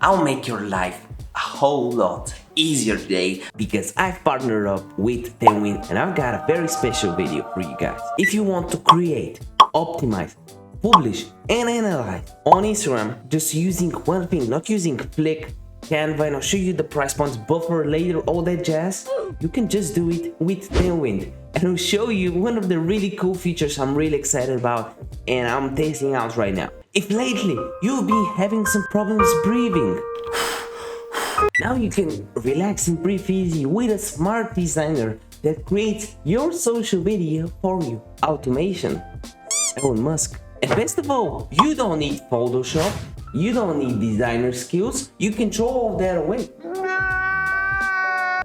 I'll make your life a whole lot easier today because I've partnered up with Tailwind and I've got a very special video for you guys. If you want to create, optimize, publish and analyze on Instagram just using one thing, not using Flick, Canva, and I'll show you the price points, buffer later, all that jazz, you can just do it with Tailwind. And I'll show you one of the really cool features I'm really excited about and I'm testing out right now. If lately you've been having some problems breathing, now you can relax and breathe easy with a smart designer that creates your social media for you. Automation. Elon Musk. And best of all, you don't need Photoshop, you don't need designer skills, you can throw all that away.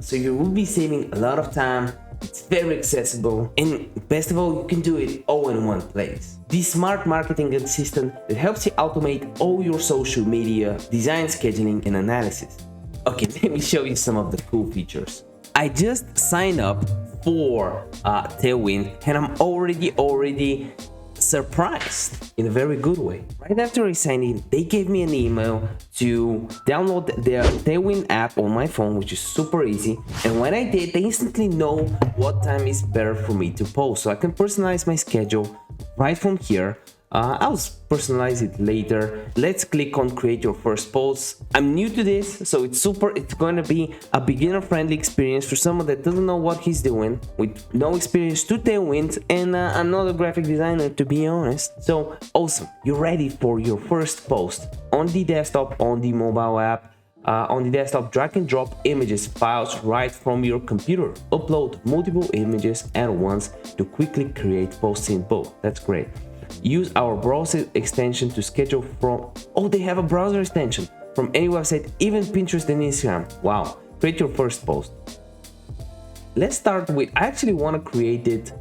So you will be saving a lot of time, it's very accessible, and best of all, you can do it all in one place. The smart marketing assistant that helps you automate all your social media, design, scheduling, and analysis. Okay, let me show you some of the cool features. I just signed up for Tailwind and I'm already surprised in a very good way. Right after I signed in, they gave me an email to download the Tailwind app on my phone, which is super easy. And when I did, they instantly know what time is better for me to post. So I can personalize my schedule right from here. I'll personalize it later. Let's click on create your first post. I'm new to this, so it's going to be a beginner friendly experience for someone that doesn't know what he's doing, with no experience to Tailwind, and I'm not a graphic designer, to be honest. So awesome, you're ready for your first post on the desktop, on the mobile app. On the desktop, drag and drop images files right from your computer. Upload multiple images at once to quickly create posts in both. That's great. Use our browser extension to schedule from... Oh, they have a browser extension from any website, even Pinterest and Instagram. Wow. Create your first post. Let's start with... I actually want to create it.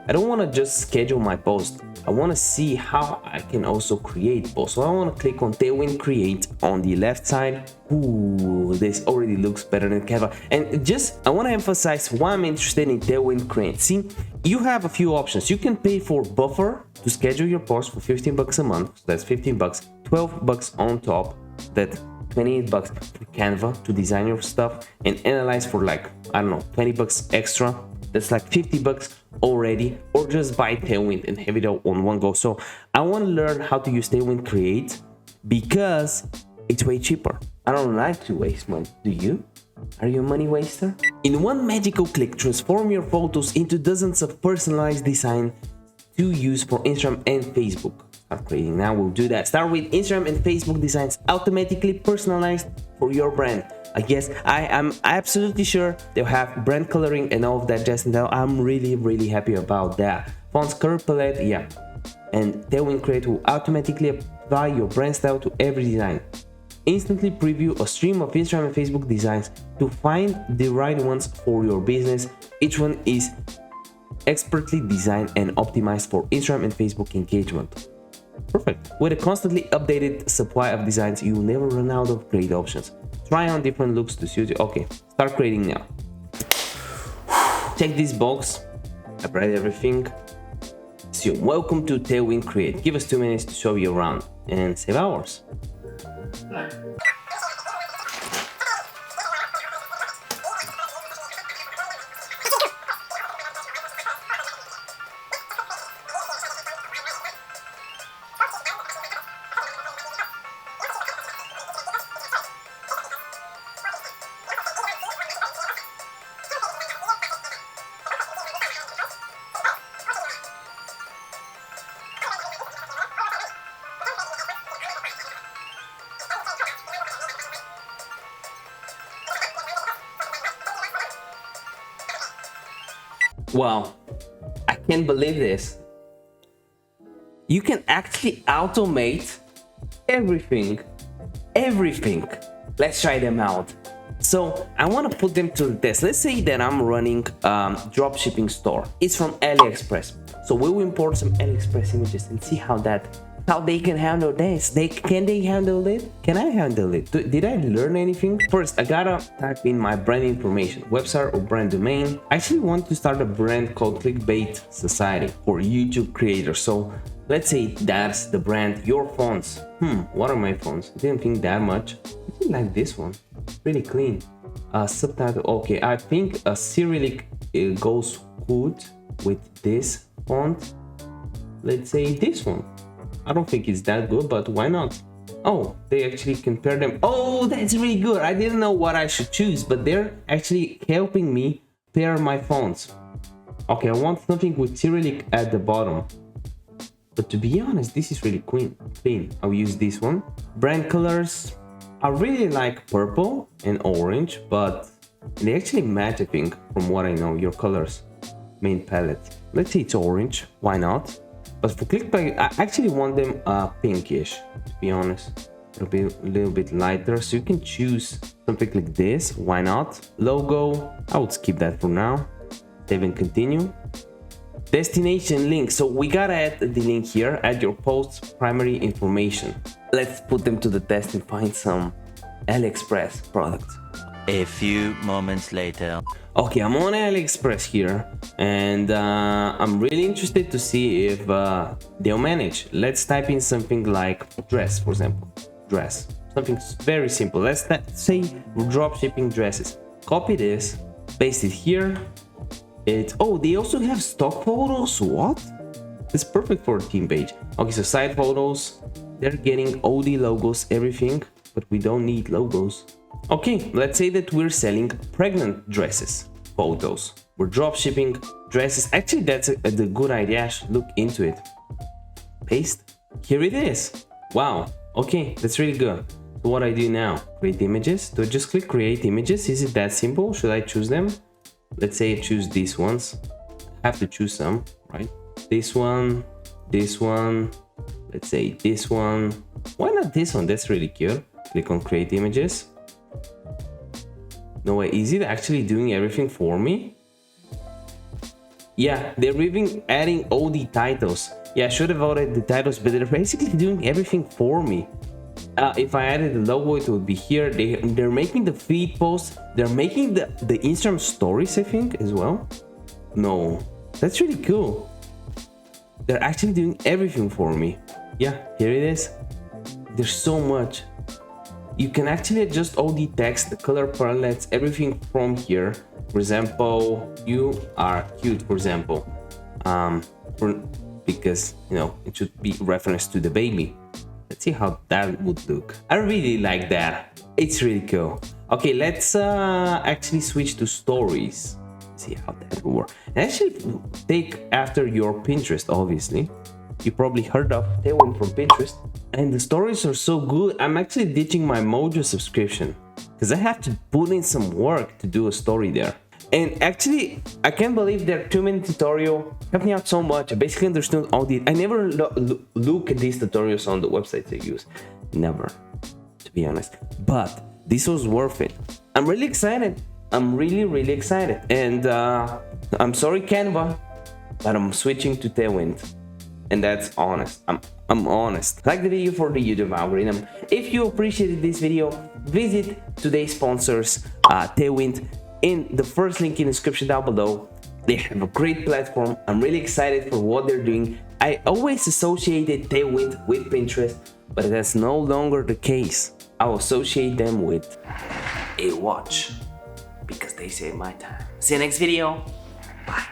I don't want to just schedule my post. I want to see how I can also create posts. So I want to click on Tailwind Create on the left side. Ooh, this already looks better than Canva. And just, I want to emphasize why I'm interested in Tailwind Create. See, you have a few options. You can pay for buffer to schedule your post for 15 bucks a month. So that's 15 bucks, 12 bucks on top. That's 28 bucks for Canva to design your stuff and analyze for like, I don't know, 20 bucks extra. That's like 50 bucks already, or just buy Tailwind and have it all on one go. So I want to learn how to use Tailwind Create because it's way cheaper. I don't like to waste money. Do you? Are you a money waster? In one magical click, transform your photos into dozens of personalized designs to use for Instagram and Facebook. Start creating now. We'll do that. Start with Instagram and Facebook designs automatically personalized for your brand. I guess I am absolutely sure they'll have brand coloring and all of that jazz, and I'm really happy about that. Fonts, color palette, yeah. And Tailwind Create will automatically apply your brand style to every design. Instantly preview a stream of Instagram and Facebook designs to find the right ones for your business. Each one is expertly designed and optimized for Instagram and Facebook engagement. Perfect. With a constantly updated supply of designs, you will never run out of great options. Try on different looks to suit you. Okay, start creating now. Check this box. I've read everything. So, welcome to Tailwind Create. Give us 2 minutes to show you around and save hours. Wow, I can't believe this. You can actually automate everything. Let's try them out. So I want to put them to the test. Let's say that I'm running drop shipping store. It's from AliExpress. So we'll import some AliExpress images and see how they can handle this. Can they handle it? Can I handle it? Did I learn anything? First, I gotta type in my brand information, website or brand domain. I actually want to start a brand called Clickbait Society for YouTube creators. So Let's say that's the brand, your fonts. What are my fonts? I didn't think that much. I think like this one, really clean. Subtitle, okay, I think a Cyrillic goes good with this font. Let's say this one. I don't think it's that good, but why not? Oh, they actually compare them. Oh, that's really good. I didn't know what I should choose, but they're actually helping me pair my fonts. Okay, I want something with Cyrillic at the bottom. But to be honest, this is really clean. I'll use this one. Brand colors, I really like purple and orange, but they actually match, I think, from what I know, your colors. Main palette. Let's say it's orange, why not? But for clickbait, I actually want them pinkish, to be honest. It'll be a little bit lighter, so you can choose something like this, why not? Logo, I would skip that for now. Save and continue. Destination link, so we gotta add the link here, add your post's primary information. Let's put them to the test and find some AliExpress products. A few moments later. Okay, I'm on AliExpress here, and I'm really interested to see if they'll manage. Let's type in something like dress, for example. Dress, something very simple. Let's say we're drop shipping dresses. Copy this, paste it here. Oh, they also have stock photos. What? It's perfect for a team page. Okay, so side photos, they're getting OD logos, everything, but we don't need logos. Okay, let's say that we're selling pregnant dresses, photos. We're drop shipping dresses. Actually, that's a good idea. I should look into it. Paste. Here it is. Wow. Okay, that's really good. So what I do now? Create images. Do I just click create images? Is it that simple? Should I choose them? Let's say I choose these ones. I have to choose some, right? This one. Let's say this one. Why not this one? That's really cute. Click on create images. No way, is it actually doing everything for me? Yeah, they're even adding all the titles. Yeah, I should have added the titles, but they're basically doing everything for me. If I added the logo, it would be here. They're making the feed posts. They're making the Instagram stories, I think, as well. No, that's really cool. They're actually doing everything for me. Yeah, here it is. There's so much. You can actually adjust all the text, the color palettes, everything from here. For example, you are cute, for example, because, you know, it should be reference to the baby. Let's see how that would look. I really like that. It's really cool. Okay, let's actually switch to stories. See how that will work. And actually take after your Pinterest, obviously. You probably heard of Tailwind from Pinterest. And the stories are so good. I'm actually ditching my Mojo subscription because I have to put in some work to do a story there. And actually, I can't believe their 2-minute tutorial helped me out so much. I basically understood all the... I never look at these tutorials on the websites I use. Never, to be honest. But this was worth it. I'm really excited. I'm really excited. And I'm sorry, Canva, but I'm switching to Tailwind. And that's honest. I'm honest. Like the video for the YouTube algorithm. If you appreciated this video, visit today's sponsors, Tailwind, in the first link in the description down below. They have a great platform. I'm really excited for what they're doing. I always associated Tailwind with Pinterest, but that's no longer the case. I'll associate them with a watch because they save my time. See you next video. Bye.